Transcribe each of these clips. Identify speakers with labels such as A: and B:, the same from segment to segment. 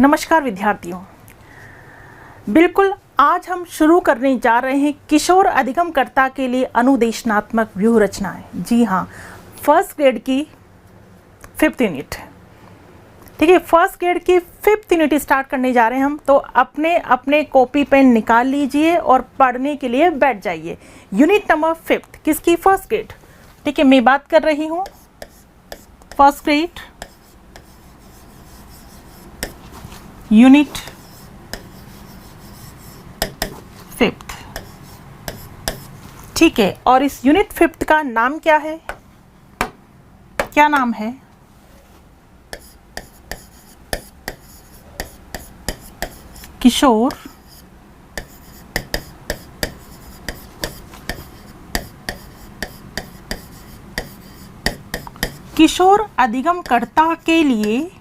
A: नमस्कार विद्यार्थियों, बिल्कुल आज हम शुरू करने जा रहे हैं किशोर अधिगमकर्ता के लिए अनुदेशनात्मक व्यूह रचनाएं। जी हाँ, फर्स्ट ग्रेड की 5th यूनिट। ठीक है, फर्स्ट ग्रेड की 5th यूनिट स्टार्ट करने जा रहे हैं हम। तो अपने अपने कॉपी पेन निकाल लीजिए और पढ़ने के लिए बैठ जाइए। यूनिट नंबर 5th किसकी? First grade. ठीक है, मैं बात कर रही हूँ फर्स्ट ग्रेड यूनिट 5th। ठीक है, और इस यूनिट 5th का नाम क्या है? क्या नाम है? किशोर अधिगमकर्ता के लिए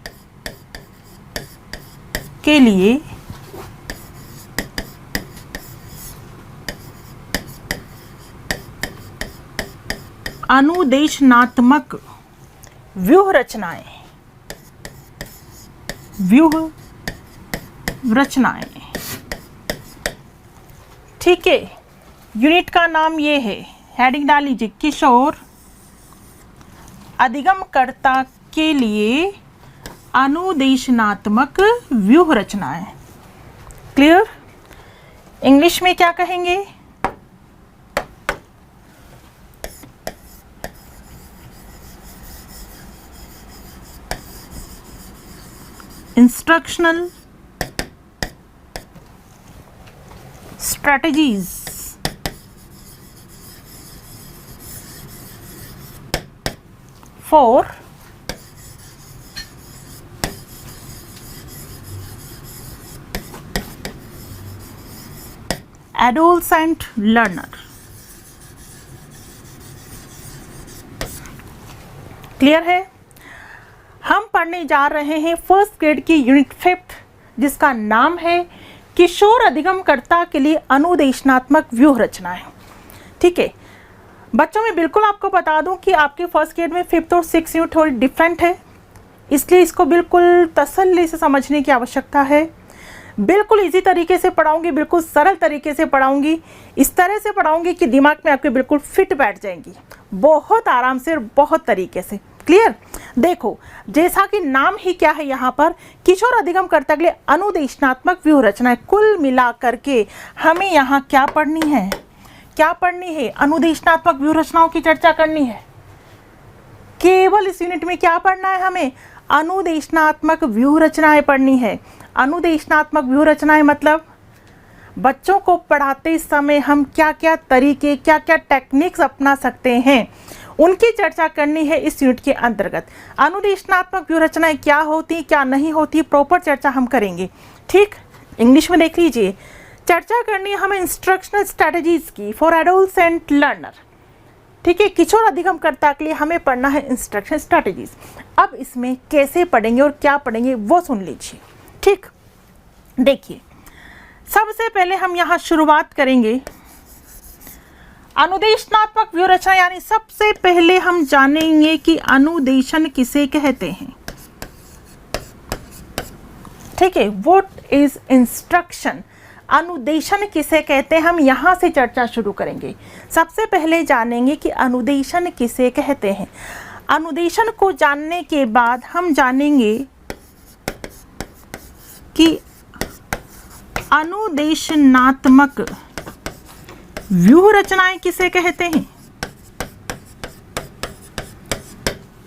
A: अनुदेशनात्मक व्यूह रचनाएं। ठीक है, यूनिट का नाम ये है, हेडिंग डाल लीजिए, किशोर अधिगमकर्ता के लिए अनुदेशनात्मक व्यूह रचनाएं। क्लियर? इंग्लिश में क्या कहेंगे? Instructional strategies for adolescent learner। Clear है? हम पढ़ने जा रहे हैं फर्स्ट ग्रेड की यूनिट 5th, जिसका नाम है किशोर अधिगमकर्ता के लिए अनुदेशनात्मक व्यूह रचनाएं। ठीक है बच्चों, मैं बिल्कुल आपको बता दूं कि आपके फर्स्ट ग्रेड में 5th और 6th यूनिट थोड़ी डिफरेंट है, इसलिए इसको बिल्कुल तसल्ली से समझने की आवश्यकता है। बिल्कुल इजी तरीके से पढ़ाऊंगी, बिल्कुल सरल तरीके से पढ़ाऊंगी, इस तरह से पढ़ाऊंगी कि दिमाग में आपके बिल्कुल फिट बैठ जाएंगी, बहुत आराम से और बहुत तरीके से। क्लियर? देखो, जैसा कि नाम ही क्या है यहाँ पर, किशोर अधिगमकर्ता के लिए अनुदेशनात्मक व्यूह रचनाएं। कुल मिला करके हमें यहाँ क्या पढ़नी है? क्या पढ़नी है? अनुदेशनात्मक व्यूह रचनाओं की चर्चा करनी है। केवल इस यूनिट में क्या पढ़ना है हमें? अनुदेशनात्मक व्यूह रचनाएं पढ़नी है। अनुदेशनात्मक व्यूह रचनाएं मतलब बच्चों को पढ़ाते समय हम क्या क्या तरीके, क्या क्या टेक्निक्स अपना सकते हैं, उनकी चर्चा करनी है इस यूनिट के अंतर्गत। अनुदेशनात्मक व्यूह रचनाएं क्या होती, क्या नहीं होती, प्रॉपर चर्चा हम करेंगे। ठीक, इंग्लिश में देख लीजिए, चर्चा करनी है हमें इंस्ट्रक्शनल स्ट्रेटजीज की फॉर एडोलसेंट लर्नर। ठीक है, किशोर अधिगमकर्ता के लिए हमें पढ़ना है इंस्ट्रक्शन स्ट्रेटजीज। अब इसमें कैसे पढ़ेंगे और क्या पढ़ेंगे वो सुन लीजिए। ठीक, देखिए, सबसे पहले हम यहाँ शुरुआत करेंगे अनुदेशनात्मक व्यूह रचना, यानी सबसे पहले हम जानेंगे कि अनुदेशन किसे कहते हैं। ठीक है, व्हाट इज इंस्ट्रक्शन, अनुदेशन किसे कहते हैं, हम यहाँ से चर्चा शुरू करेंगे। सबसे पहले जानेंगे कि अनुदेशन किसे कहते हैं। अनुदेशन को जानने के बाद हम जानेंगे कि अनुदेशनात्मक व्यूह रचनाएं किसे कहते हैं।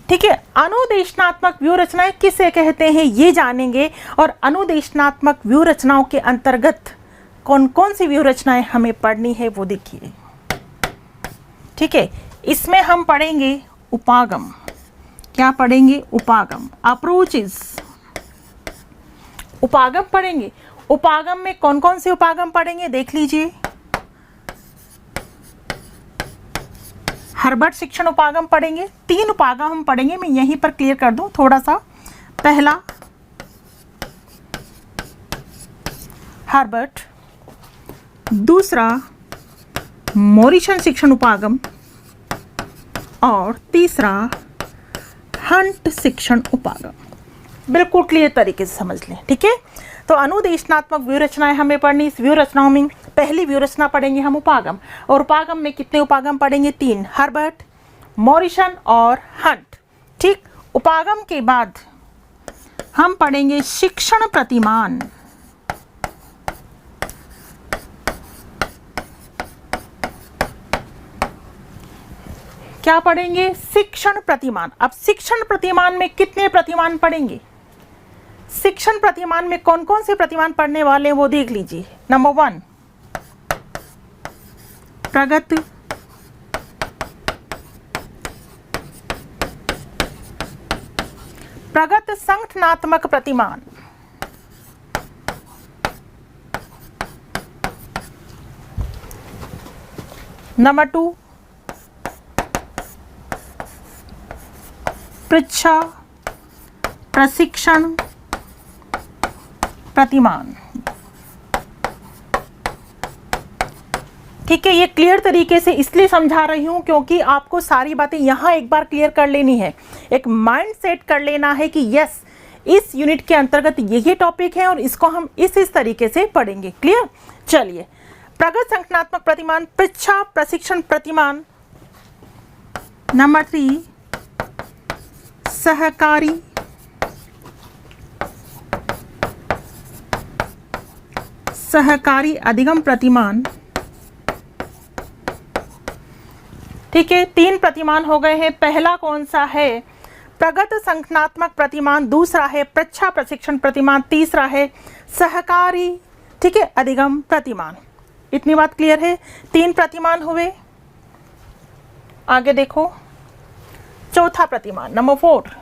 A: ठीक है, अनुदेशनात्मक व्यूह रचनाएं किसे कहते हैं ये जानेंगे, और अनुदेशनात्मक व्यूह रचनाओं के अंतर्गत कौन कौन सी व्यूह रचनाएं हमें पढ़नी है वो देखिए। ठीक है, इसमें हम पढ़ेंगे उपागम। क्या पढ़ेंगे? उपागम, अप्रोचेस। उपागम पढ़ेंगे। उपागम में कौन कौन से उपागम पढ़ेंगे देख लीजिए। हर्बर्ट शिक्षण उपागम पढ़ेंगे। 3 उपागम हम पढ़ेंगे, मैं यहीं पर क्लियर कर दूं थोड़ा सा। पहला हर्बर्ट, दूसरा मॉरिसन शिक्षण उपागम और तीसरा हंट शिक्षण उपागम। बिल्कुल क्लियर तरीके से समझ लें, ठीक है। तो अनुदेशनात्मक व्यूह रचनाएं हमें पढ़नी। इस व्यूह रचनाओं में पहली व्यूह रचना पढ़ेंगे हम उपागम, और उपागम में कितने उपागम पढ़ेंगे? 3, हर्बर्ट, मॉरिसन और हंट, ठीक। उपागम के बाद हम पढ़ेंगे शिक्षण प्रतिमान। क्या पढ़ेंगे? शिक्षण प्रतिमान। अब शिक्षण प्रतिमान में कितने प्रतिमान पढ़ेंगे? शिक्षण प्रतिमान में कौन कौन से प्रतिमान पढ़ने वाले हैं वो देख लीजिए। नंबर 1, प्रगत संगठनात्मक प्रतिमान। नंबर 2, परीक्षा प्रशिक्षण प्रतिमान, ठीक है। ये क्लियर तरीके से इसलिए समझा रही हूं क्योंकि आपको सारी बातें यहां एक बार क्लियर कर लेनी है, एक माइंड सेट कर लेना है कि यस, इस यूनिट के अंतर्गत यही टॉपिक है और इसको हम इस तरीके से पढ़ेंगे। क्लियर? चलिए, प्रगत संगठनात्मक प्रतिमान, परीक्षा प्रशिक्षण प्रतिमान। नंबर 3, सहकारी अधिगम प्रतिमान, ठीक है। 3 प्रतिमान हो गए हैं। पहला कौन सा है? प्रगत संगठनात्मक प्रतिमान, दूसरा है परीक्षा प्रशिक्षण प्रतिमान, तीसरा है सहकारी, ठीक है, अधिगम प्रतिमान। इतनी बात क्लियर है? 3 प्रतिमान हुए। आगे देखो, चौथा प्रतिमान, नंबर 4,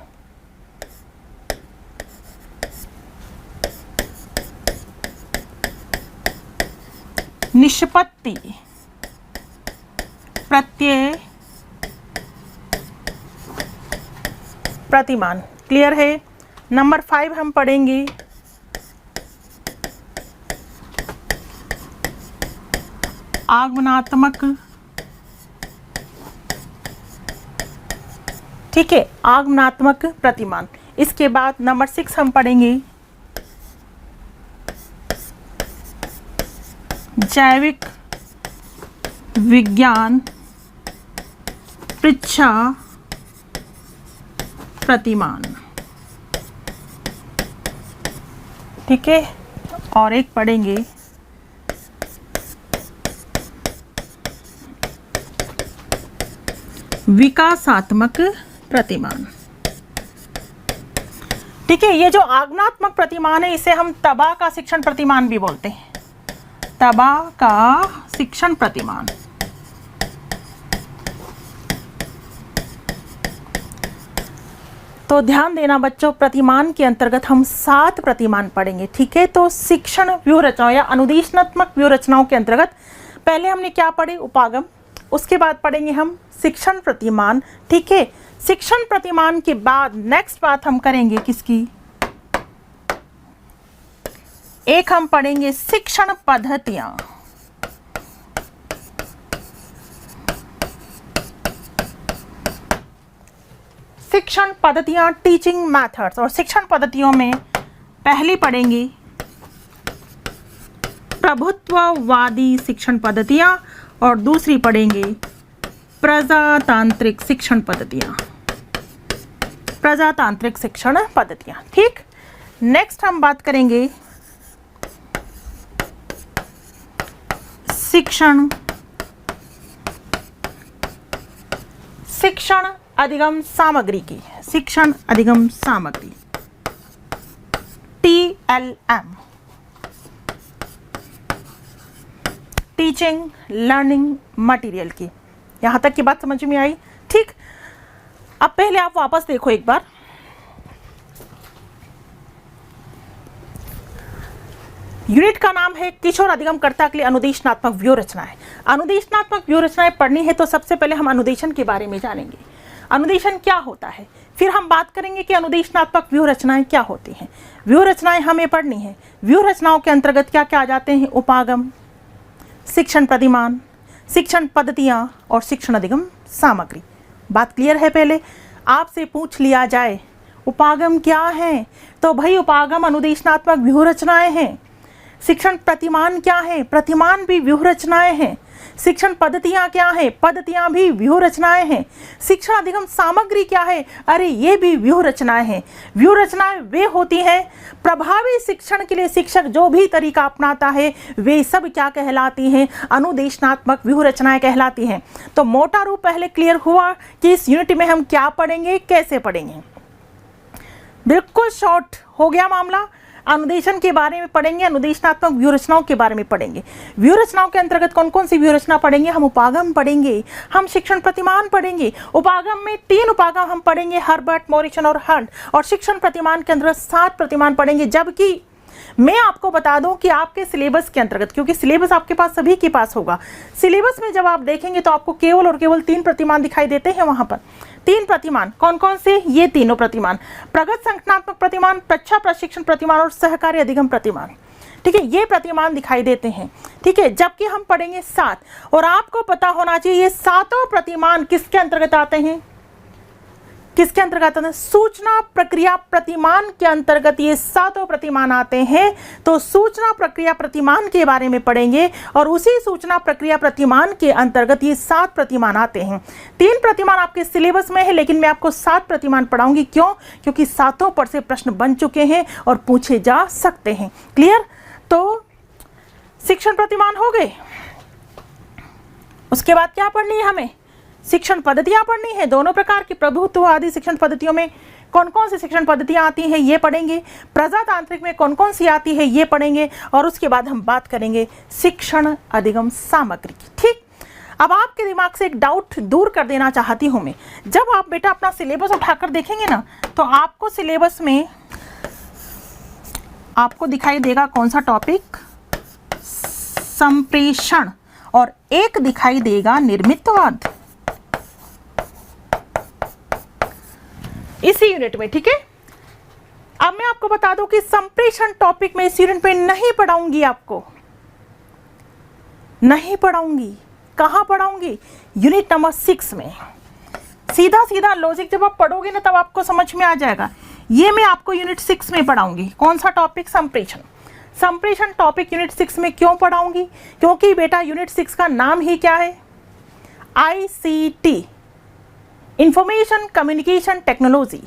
A: निष्पत्ति प्रत्यय प्रतिमान। क्लियर है? नंबर 5 हम पढ़ेंगे आगमनात्मक, ठीक है, आगमनात्मक प्रतिमान। इसके बाद नंबर 6 हम पढ़ेंगे जैविक विज्ञान परीक्षा प्रतिमान, ठीक है। और एक पढ़ेंगे विकासात्मक प्रतिमान, ठीक है। ये जो आगमनात्मक प्रतिमान है इसे हम तबा का शिक्षण प्रतिमान भी बोलते हैं, तबा का शिक्षण प्रतिमान। तो ध्यान देना बच्चों, प्रतिमान के अंतर्गत हम 7 प्रतिमान पढ़ेंगे, ठीक है। तो शिक्षण व्यूह रचनाओं या अनुदेशनात्मक व्यूह रचनाओं के अंतर्गत पहले हमने क्या पढ़े? उपागम। उसके बाद पढ़ेंगे हम शिक्षण प्रतिमान, ठीक है। शिक्षण प्रतिमान के बाद नेक्स्ट बात हम करेंगे किसकी? एक हम पढ़ेंगे शिक्षण पद्धतियां, शिक्षण पद्धतियां, टीचिंग मेथड्स। और शिक्षण पद्धतियों में पहली पढ़ेंगे प्रभुत्ववादी शिक्षण पद्धतियां और दूसरी पढ़ेंगे प्रजातांत्रिक शिक्षण पद्धतियां, प्रजातांत्रिक शिक्षण पद्धतियां, ठीक। नेक्स्ट हम बात करेंगे शिक्षण अधिगम सामग्री की, शिक्षण अधिगम सामग्री TLM, टीचिंग लर्निंग मटेरियल की। यहाँ तक की बात समझ में आई? ठीक। अब पहले आप वापस देखो एक बार, यूनिट का नाम है किशोर अधिगमकर्ता के लिए अनुदेशनात्मक व्यूह रचनाएं। अनुदेशनात्मक व्यूह रचनाएं पढ़नी है तो सबसे पहले हम अनुदेशन के बारे में जानेंगे, अनुदेशन क्या होता है। फिर हम बात करेंगे कि अनुदेशनात्मक व्यूह रचनाएं क्या होती हैं। व्यूह रचनाएं हमें पढ़नी है। व्यूह रचनाओं के अंतर्गत क्या क्या आ जाते हैं? उपागम, शिक्षण प्रतिमान, शिक्षण पद्धतियाँ और शिक्षण अधिगम सामग्री। बात क्लियर है? पहले आपसे पूछ लिया जाए उपागम क्या है? तो भाई उपागम अनुदेशनात्मक व्यूह रचनाएं हैं। शिक्षण प्रतिमान क्या है? प्रतिमान भी व्यूह रचनाएं हैं। शिक्षण पद्धतियां क्या है? पद्धतियां भी व्यूह रचनाएं हैं। शिक्षण अधिगम सामग्री क्या है? अरे ये भी व्यूह रचनाएं हैं। व्यूह रचनाएं वे होती हैं, प्रभावी शिक्षण के लिए शिक्षक जो भी तरीका अपनाता है वे सब क्या कहलाती हैं? अनुदेशनात्मक व्यूह रचनाएं कहलाती हैं। तो मोटा रूप पहले क्लियर हुआ कि इस यूनिट में हम क्या पढ़ेंगे, कैसे पढ़ेंगे। बिल्कुल शॉर्ट हो गया मामला। अनुदेशन के बारे में पढ़ेंगे, अनुदेशनात्मक व्यूह रचनाओं के बारे में पढ़ेंगे। व्यूह रचनाओं के अंतर्गत कौन कौन सी व्यूह रचना पढ़ेंगे? हम उपागम पढ़ेंगे, हम शिक्षण प्रतिमान पढ़ेंगे। उपागम में 3 उपागम हम पढ़ेंगे, हर्बर्ट, मॉरिसन और हंट। और शिक्षण प्रतिमान के अंतर्गत 7 प्रतिमान पढ़ेंगे। जबकि मैं आपको बता दूं कि आपके सिलेबस के अंतर्गत, क्योंकि सिलेबस आपके पास सभी के पास होगा, सिलेबस में जब आप देखेंगे तो आपको केवल और केवल 3 प्रतिमान दिखाई देते हैं। वहां पर 3 प्रतिमान कौन कौन से? ये तीनों प्रतिमान, प्रगत संगठनात्मक प्रतिमान, प्रच्छा प्रशिक्षण प्रतिमान और सहकारी अधिगम प्रतिमान। ठीक है, ये प्रतिमान दिखाई देते हैं। ठीक है, जबकि हम पढ़ेंगे 7। और आपको पता होना चाहिए ये 7 प्रतिमान किसके अंतर्गत आते हैं? किसके अंतर्गत आते हैं? सूचना प्रक्रिया प्रतिमान के अंतर्गत ये 7 प्रतिमान आते हैं। तो सूचना प्रक्रिया प्रतिमान के बारे में पढ़ेंगे और उसी सूचना प्रक्रिया प्रतिमान के अंतर्गत ये 7 प्रतिमान आते हैं। 3 प्रतिमान आपके सिलेबस में है, लेकिन मैं आपको 7 प्रतिमान पढ़ाऊंगी। क्यों? क्योंकि 7 पर से प्रश्न बन चुके हैं और पूछे जा सकते हैं। क्लियर? तो शिक्षण प्रतिमान हो गए। उसके बाद क्या पढ़नी है हमें? शिक्षण पद्धतियां पढ़नी है। दोनों प्रकार की प्रभुत्व आदि शिक्षण पद्धतियों में कौन कौन सी शिक्षण पद्धतियां आती हैं ये पढ़ेंगे। प्रजातांत्रिक में कौन कौन सी आती है ये पढ़ेंगे। और उसके बाद हम बात करेंगे शिक्षण अधिगम सामग्री की। ठीक, अब आपके दिमाग से एक डाउट दूर कर देना चाहती हूं मैं। जब आप बेटा अपना सिलेबस उठाकर देखेंगे ना, तो आपको सिलेबस में आपको दिखाई देगा कौन सा टॉपिक? संप्रेषण, और एक दिखाई देगा निर्मितवाद इसी यूनिट में। ठीक है, अब मैं आपको बता दूं कि संप्रेषण टॉपिक में इस यूनिट में नहीं पढ़ाऊंगी, आपको नहीं पढ़ाऊंगी। कहां पढ़ाऊंगी? यूनिट नंबर 6 में। सीधा सीधा लॉजिक जब आप पढ़ोगे ना तब आपको समझ में आ जाएगा। ये मैं आपको यूनिट 6 में पढ़ाऊंगी। कौन सा टॉपिक? संप्रेषण। संप्रेषण टॉपिक यूनिट 6 में क्यों पढ़ाऊंगी? क्योंकि बेटा यूनिट 6 का नाम ही क्या है? ICT, इंफॉर्मेशन कम्युनिकेशन टेक्नोलॉजी,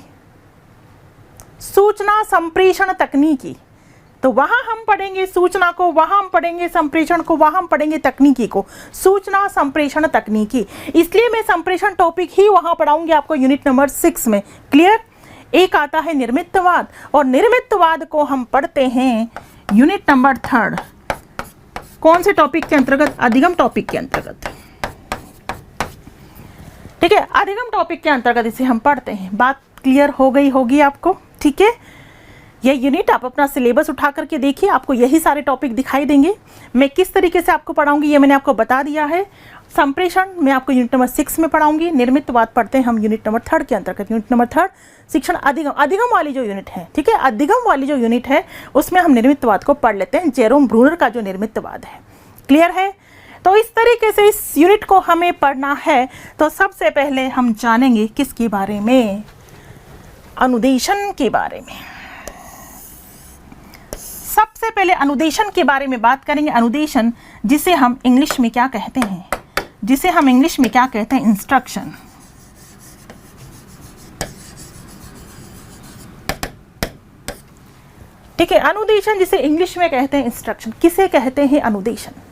A: सूचना संप्रेषण तकनीकी। तो वहां हम पढ़ेंगे सूचना को, वहां हम पढ़ेंगे संप्रेषण को, वहां हम पढ़ेंगे तकनीकी को। सूचना संप्रेषण तकनीकी, इसलिए मैं संप्रेषण टॉपिक ही वहां पढ़ाऊंगी आपको यूनिट नंबर 6 में। क्लियर? एक आता है निर्मितवाद, और निर्मितवाद को हम पढ़ते हैं यूनिट नंबर 3। कौन से टॉपिक के अंतर्गत? अधिगम टॉपिक के अंतर्गत। ठीक है, अधिगम टॉपिक के अंतर्गत इसे हम पढ़ते हैं। बात क्लियर हो गई होगी आपको। ठीक है, ये यूनिट आप अपना सिलेबस उठा करके देखिए, आपको यही सारे टॉपिक दिखाई देंगे। मैं किस तरीके से आपको पढ़ाऊंगी ये मैंने आपको बता दिया है। संप्रेषण मैं आपको यूनिट नंबर 6 में पढ़ाऊंगी। निर्मितवाद पढ़ते हैं हम यूनिट नंबर 3 के अंतर्गत। यूनिट नंबर 3 शिक्षण अधिगम, अधिगम वाली जो यूनिट है, ठीक है, अधिगम वाली जो यूनिट है उसमें हम निर्मितवाद को पढ़ लेते हैं, जेरोम ब्रूनर का जो निर्मितवाद है। क्लियर है? तो इस तरीके से इस यूनिट को हमें पढ़ना है। तो सबसे पहले हम जानेंगे किसके बारे में? अनुदेशन के बारे में। सबसे पहले अनुदेशन के बारे में बात करेंगे। अनुदेशन जिसे हम इंग्लिश में क्या कहते हैं? जिसे हम इंग्लिश में क्या कहते हैं? इंस्ट्रक्शन। ठीक है, अनुदेशन जिसे इंग्लिश में कहते हैं इंस्ट्रक्शन। किसे कहते हैं अनुदेशन?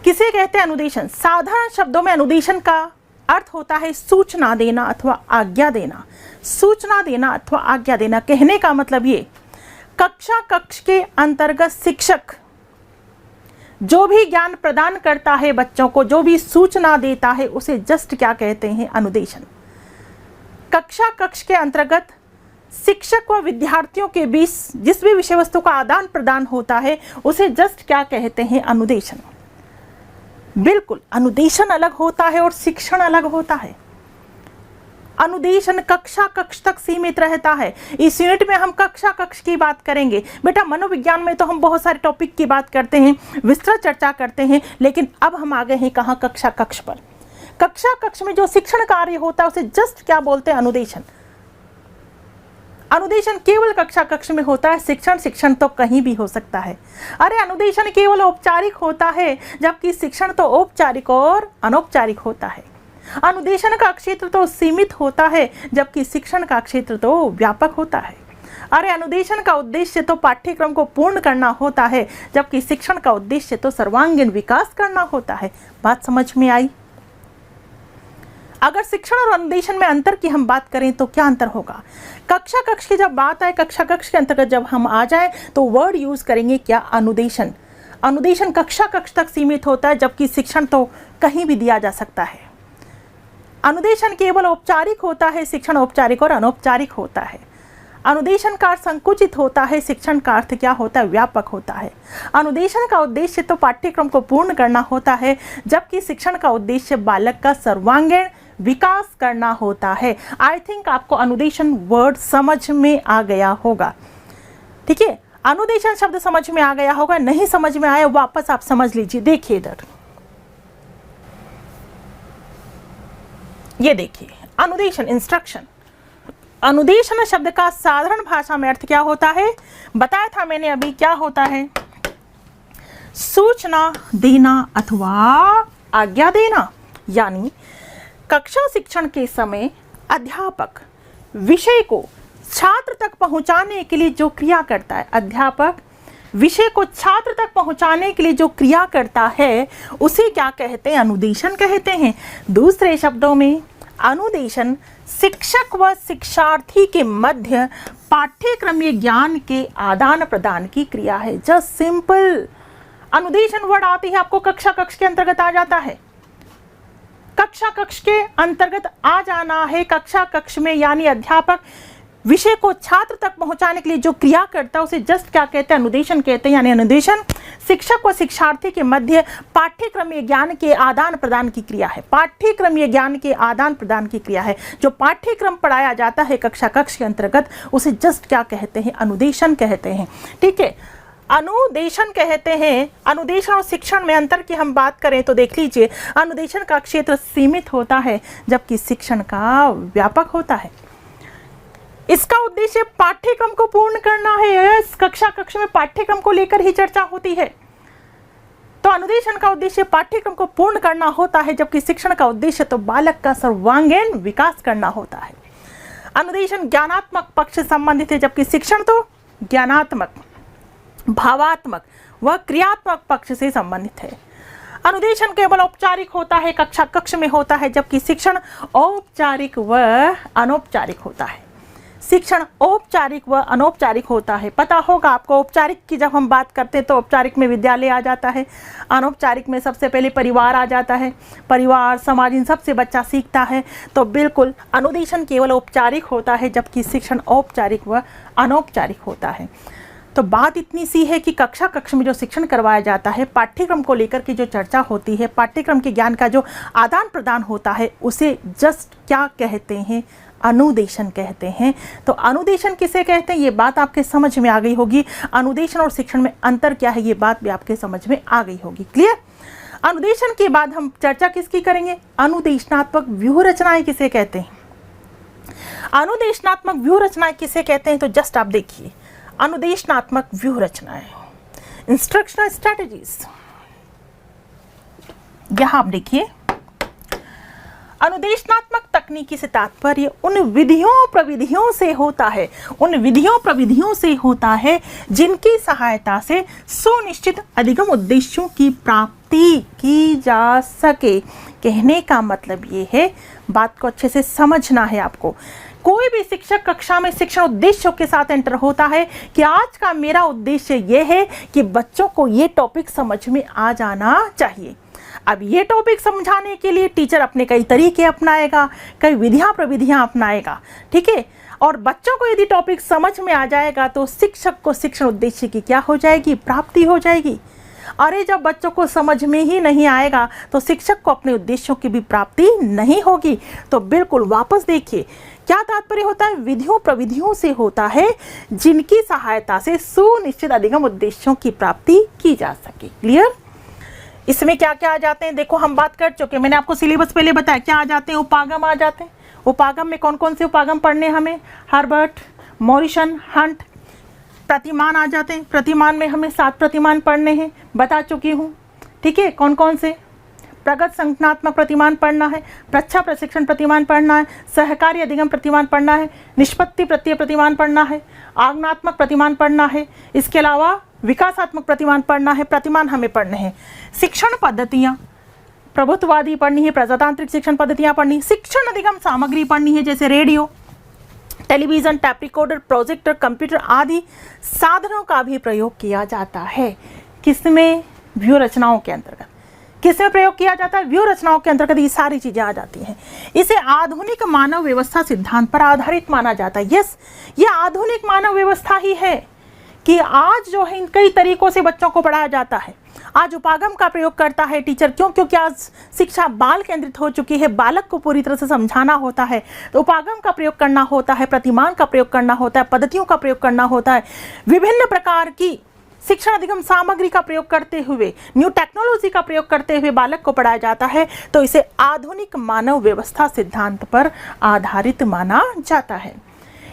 A: किसे कहते हैं अनुदेशन? साधारण शब्दों में अनुदेशन का अर्थ होता है सूचना देना अथवा आज्ञा देना। सूचना देना अथवा आज्ञा देना, कहने का मतलब ये, कक्षा कक्ष के अंतर्गत शिक्षक जो भी ज्ञान प्रदान करता है बच्चों को, जो भी सूचना देता है, उसे जस्ट क्या कहते हैं? अनुदेशन। कक्षा कक्ष के अंतर्गत शिक्षक व विद्यार्थियों के बीच जिस भी विषय वस्तु का आदान प्रदान होता है उसे जस्ट क्या कहते हैं? अनुदेशन। बिल्कुल, अनुदेशन अलग होता है और शिक्षण अलग होता है। अनुदेशन कक्षा कक्ष तक सीमित रहता है। इस यूनिट में हम कक्षा कक्ष की बात करेंगे। बेटा मनोविज्ञान में तो हम बहुत सारे टॉपिक की बात करते हैं, विस्तृत चर्चा करते हैं, लेकिन अब हम आ गए हैं कहाँ? कक्षा कक्ष पर। कक्षा कक्ष में जो शिक्षण कार्य होता है उसे जस्ट क्या बोलते हैं? अनुदेशन। अनुदेशन केवल कक्षा कक्ष में होता है, शिक्षण शिक्षण तो कहीं भी हो सकता है। अरे अनुदेशन केवल औपचारिक होता है, जबकि शिक्षण तो औपचारिक और अनौपचारिक होता है। अनुदेशन का क्षेत्र तो सीमित होता है, जबकि शिक्षण का क्षेत्र तो व्यापक होता है। अरे अनुदेशन का उद्देश्य तो पाठ्यक्रम को पूर्ण करना होता है, जबकि शिक्षण का उद्देश्य तो सर्वांगीण विकास करना होता है। बात समझ में आई? अगर शिक्षण और अनुदेशन में अंतर की हम बात करें तो क्या अंतर होगा? कक्षा कक्ष की जब बात आए, कक्षा कक्ष के अंतर्गत जब हम आ जाए तो वर्ड यूज करेंगे क्या? अनुदेशन। अनुदेशन कक्षा कक्ष तक सीमित होता है, जबकि शिक्षण तो कहीं भी दिया जा सकता है। अनुदेशन केवल औपचारिक होता है, शिक्षण औपचारिक और अनौपचारिक होता है। अनुदेशन का अर्थ संकुचित होता है, शिक्षण का अर्थ क्या होता है? व्यापक होता है। अनुदेशन का उद्देश्य तो पाठ्यक्रम को पूर्ण करना होता है, जबकि शिक्षण का उद्देश्य बालक का सर्वांगीण विकास करना होता है। आई थिंक आपको अनुदेशन वर्ड समझ में आ गया होगा। ठीक है, अनुदेशन शब्द समझ में आ गया होगा। नहीं समझ में आया वापस आप समझ लीजिए। देखिए इधर, ये देखिए अनुदेशन, इंस्ट्रक्शन। अनुदेशन शब्द का साधारण भाषा में अर्थ क्या होता है? बताया था मैंने अभी, क्या होता है? सूचना देना अथवा आज्ञा देना। यानी कक्षा शिक्षण के समय अध्यापक विषय को छात्र तक पहुंचाने के लिए जो क्रिया करता है, अध्यापक विषय को छात्र तक पहुंचाने के लिए जो क्रिया करता है, उसे क्या कहते हैं? अनुदेशन कहते हैं। दूसरे शब्दों में अनुदेशन शिक्षक व शिक्षार्थी के मध्य पाठ्यक्रमीय ज्ञान के आदान प्रदान की क्रिया है। Just simple. अनुदेशन वर्ड आती है आपको कक्षा कक्ष के अंतर्गत आ जाता है। कक्षा कक्ष के अंतर्गत आ जाना है। कक्षा कक्ष में यानी अध्यापक विषय को छात्र तक पहुंचाने के लिए जो क्रिया करता है उसे जस्ट क्या कहते हैं? अनुदेशन कहते हैं। यानी अनुदेशन शिक्षक व शिक्षार्थी के मध्य पाठ्यक्रमीय ज्ञान के आदान प्रदान की क्रिया है। पाठ्यक्रमीय ज्ञान के आदान प्रदान की क्रिया है। जो पाठ्यक्रम पढ़ाया जाता है कक्षा कक्ष के अंतर्गत उसे जस्ट क्या कहते हैं? अनुदेशन कहते हैं। ठीक है, अनुदेशन कहते हैं। अनुदेशन और शिक्षण में अंतर की हम बात करें तो देख लीजिए, अनुदेशन का क्षेत्र सीमित होता है, जबकि शिक्षण का व्यापक होता है। इसका उद्देश्य पाठ्यक्रम को पूर्ण करना है। इस कक्षा कक्ष में पाठ्यक्रम को लेकर ही चर्चा होती है। तो अनुदेशन का उद्देश्य पाठ्यक्रम को पूर्ण करना होता है, जबकि शिक्षण का उद्देश्य तो बालक का सर्वांगीण विकास करना होता है। अनुदेशन ज्ञानात्मक पक्ष से संबंधित है, जबकि शिक्षण तो ज्ञानात्मक, भावात्मक व क्रियात्मक पक्ष से संबंधित है। अनुदेशन केवल औपचारिक होता है, कक्षा कक्ष में होता है, जबकि शिक्षण औपचारिक व अनौपचारिक होता है। शिक्षण औपचारिक व अनौपचारिक होता है। पता होगा आपको, औपचारिक की जब हम बात करते हैं तो औपचारिक में विद्यालय आ जाता है, अनौपचारिक में सबसे पहले परिवार आ जाता है। परिवार, समाज, इन सबसे बच्चा सीखता है। तो बिल्कुल अनुदेशन केवल औपचारिक होता है, जबकि शिक्षण औपचारिक व अनौपचारिक होता है। तो बात इतनी सी है कि कक्षा कक्ष में जो शिक्षण करवाया जाता है, पाठ्यक्रम को लेकर के जो चर्चा होती है, पाठ्यक्रम के ज्ञान का जो आदान प्रदान होता है, उसे जस्ट क्या कहते हैं? अनुदेशन कहते हैं। तो अनुदेशन किसे कहते हैं ये बात आपके समझ में आ गई होगी। अनुदेशन और शिक्षण में अंतर क्या है ये बात भी आपके समझ में आ गई होगी। क्लियर? अनुदेशन के बाद हम चर्चा किसकी करेंगे? अनुदेशनात्मक व्यूह रचनाएं किसे कहते हैं? अनुदेशनात्मक व्यूह रचनाएं किसे कहते हैं? तो जस्ट आप देखिए, अनुदेशनात्मक व्यूह रचनाएं, इंस्ट्रक्शनल स्ट्रेटजीज। यहां आप देखिए, अनुदेशनात्मक तकनीकी से तात्पर्य उन विधियों प्रविधियों से होता है, उन विधियों प्रविधियों से होता है जिनकी सहायता से सुनिश्चित अधिगम उद्देश्यों की प्राप्ति की जा सके। कहने का मतलब ये है, बात को अच्छे से समझना है आपको। कोई भी शिक्षक कक्षा में शिक्षण उद्देश्यों के साथ एंटर होता है कि आज का मेरा उद्देश्य ये है कि बच्चों को ये टॉपिक समझ में आ जाना चाहिए। अब ये टॉपिक समझाने के लिए टीचर अपने कई तरीके अपनाएगा, कई विधियां प्रविधियां अपनाएगा। ठीक है, और बच्चों को यदि टॉपिक समझ में आ जाएगा तो शिक्षक को शिक्षण उद्देश्य की क्या हो जाएगी? प्राप्ति हो जाएगी। अरे जब बच्चों को समझ में ही नहीं आएगा तो शिक्षक को अपने उद्देश्यों की भी प्राप्ति नहीं होगी। तो बिल्कुल वापस देखिए, क्या तात्पर्य होता है? विधियों प्रविधियों से होता है जिनकी सहायता से सुनिश्चित अधिगम उद्देश्यों की प्राप्ति की जा सके। क्लियर? इसमें क्या क्या आ जाते हैं? देखो हम बात कर चुके, मैंने आपको सिलेबस पहले बताया क्या आ जाते हैं। उपागम आ जाते हैं। उपागम में कौन कौन से उपागम पढ़ने हमें? हर्बर्ट, मॉरिसन, हंट प्रतिमान आ जाते हैं। प्रतिमान में हमें 7 प्रतिमान पढ़ने हैं, बता चुकी हूँ। ठीक है, कौन कौन से? प्रगत संगठनात्मक प्रतिमान पढ़ना है, प्रच्छा प्रशिक्षण प्रतिमान पढ़ना है, सहकारी अधिगम प्रतिमान पढ़ना है, निष्पत्ति प्रत्यय प्रतिमान पढ़ना है, आगमनात्मक प्रतिमान पढ़ना है, इसके अलावा विकासात्मक प्रतिमान पढ़ना है। प्रतिमान हमें पढ़ने हैं। शिक्षण पद्धतियाँ, प्रभुत्ववादी पढ़नी है, प्रजातांत्रिक शिक्षण पद्धतियाँ पढ़नी, शिक्षण अधिगम सामग्री पढ़नी है, जैसे radio, television, tap recorder, projector, computer आदि साधनों का भी प्रयोग किया जाता है। किसमें? व्यूह रचनाओं के अंतर्गत। किसमें प्रयोग किया जाता है? व्यूह रचनाओं के अंतर्गत ये सारी चीजें आ जाती हैं। इसे आधुनिक मानव व्यवस्था सिद्धांत पर आधारित माना जाता है। यस, ये आधुनिक मानव व्यवस्था ही है कि आज जो है कई तरीकों से बच्चों को पढ़ाया जाता है। आज उपागम का प्रयोग करता है टीचर, क्यों? क्योंकि आज शिक्षा बाल केंद्रित हो चुकी है। बालक को पूरी तरह से समझाना होता है, तो उपागम का प्रयोग करना होता है, प्रतिमान का प्रयोग करना होता है, पद्धतियों का प्रयोग करना होता है, विभिन्न प्रकार की शिक्षण अधिगम सामग्री का प्रयोग करते हुए, न्यू टेक्नोलॉजी का प्रयोग करते हुए बालक को पढ़ाया जाता है। तो इसे आधुनिक मानव व्यवस्था सिद्धांत पर आधारित माना जाता है।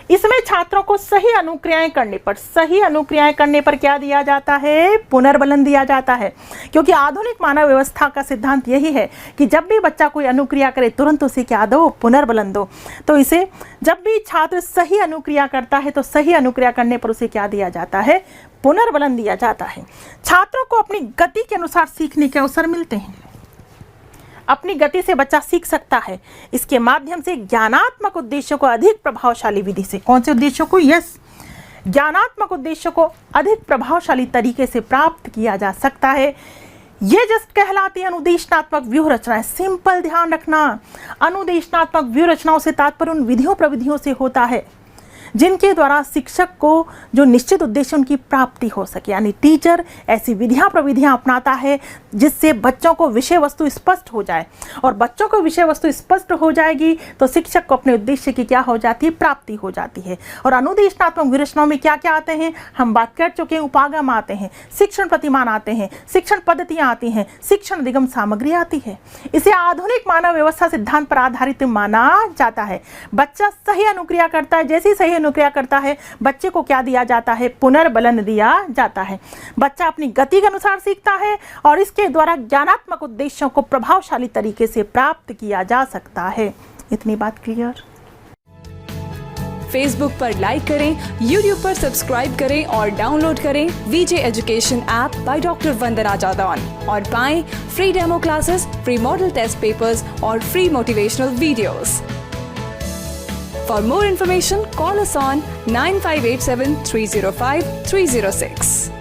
A: इसमें छात्रों को सही अनुक्रियाएं करने पर क्या दिया जाता है? पुनर्बलन दिया जाता है। क्योंकि आधुनिक मानव व्यवस्था का सिद्धांत यही है कि जब भी बच्चा कोई अनुक्रिया करे तुरंत उसे क्या दो? पुनर्बलन दो। तो इसे जब भी छात्र सही अनुक्रिया करता है तो सही अनुक्रिया करने पर उसे क्या दिया जाता है? पुनर्बलन दिया जाता है। छात्रों को अपनी गति के अनुसार सीखने के अवसर मिलते हैं। अपनी गति से बच्चा सीख सकता है। इसके माध्यम से ज्ञानात्मक उद्देश्यों को अधिक प्रभावशाली विधि से, कौन से उद्देश्यों को? यस, ज्ञानात्मक उद्देश्यों को अधिक प्रभावशाली तरीके से प्राप्त किया जा सकता है। ये जस्ट कहलाती है अनुदेशनात्मक व्यूह रचनाएं। सिंपल ध्यान रखना, अनुदेशनात्मक व्यूह रचनाओं से तात्पर्य उन विधियों प्रविधियों से होता है जिनके द्वारा शिक्षक को जो निश्चित उद्देश्य उनकी प्राप्ति हो सके। यानी टीचर ऐसी विधियां प्रविधियां अपनाता है जिससे बच्चों को विषय वस्तु स्पष्ट हो जाए, और बच्चों को विषय वस्तु स्पष्ट हो जाएगी तो शिक्षक को अपने उद्देश्य की क्या हो जाती है? प्राप्ति हो जाती है। और अनुदेशनात्मक व्यूह में क्या क्या आते हैं? हम बात कर चुके हैं। उपागम आते हैं, शिक्षण प्रतिमान आते हैं, शिक्षण पद्धतियां आती हैं, शिक्षण अधिगम सामग्री आती है। इसे आधुनिक मानव व्यवस्था सिद्धांत पर आधारित माना जाता है। बच्चा सही अनुक्रिया करता है, जैसी सही अनुक्रिया करता है बच्चे को क्या दिया जाता है? पुनर्बलन दिया जाता है। बच्चा अपनी गति के अनुसार सीखता है और इसके द्वारा ज्ञानात्मक उद्देश्यों को प्रभावशाली तरीके से प्राप्त किया जा सकता है। इतनी बात क्लियर?
B: फेसबुक पर लाइक करें, यूट्यूब पर सब्सक्राइब करें और डाउनलोड करें VJ education app by doctor Vandana Jadaun और पाएं free demo classes, free model test papers और free motivational videos. For more information, call us on 9587 305 306.